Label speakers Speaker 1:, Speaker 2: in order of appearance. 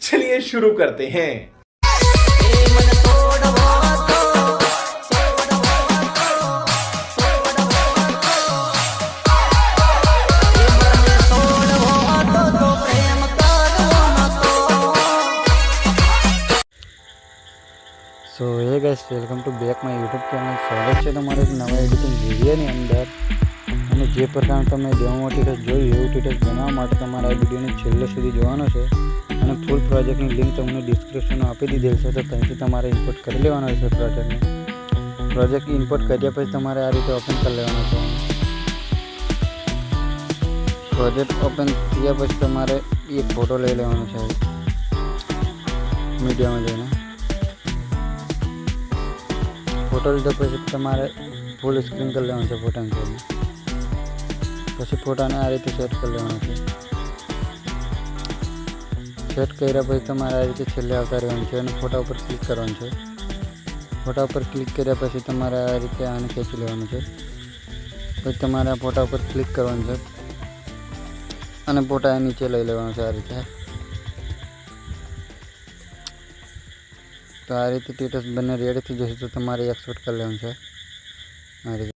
Speaker 1: चलिए शुरू करते हैं।
Speaker 2: So hey guys, welcome to back my YouTube channel. स्वागत है તમારું એક નવા એડિટિંગ વિડીયોની અંદર। અને જે પ્રકાર તમે ડેમો ટ્યુટોરિયલ જોયું એવું ટ્યુટોરિયલ બનાવવા માટે તમારે આ વિડીયોને છેલ્લે સુધી જોવાનો છે અને ફૂલ પ્રોજેક્ટની લિંક તમને ડિસ્ક્રિપ્શનમાં આપી દીધેલ છે, તો ત્યાંથી તમારે ઇમ્પોર્ટ કરી લેવાનો છે પ્રોજેક્ટ ઇમ્પોર્ટ કર્યા પછી તમારે આ રીતે ઓપન કરી લેવાનો છે। પ્રોજેક્ટ ઓપન થયા પછી તમારે એક ફોટો લઈ લેવાનો છે મીડિયામાં જઈને। फोटो लीधा पछी तमारे फूल स्क्रीन कर लेवानुं छे फोटानी साइड। पछी फोटाने आ रीते सेट कर लेवानुं छे। सेट कर्या पछी तमारे आ रीते छेल्ले आवता रहेवानुं छे अने फोटा पर क्लिक करवानुं छे। फोटा पर क्लिक कर्या पछी तमारे आ रीते आने खेंची लेवानुं छे। पछी तमारे आ फोटा पर क्लिक करवानुं छे अने फोटा नीचे लई लेवानुं छे आ रीते। तो आ रीते स्टेटस बने रेडी थी जैसे तो तमारे एक्सपोर्ट कर लेवानुं छे आ रीते।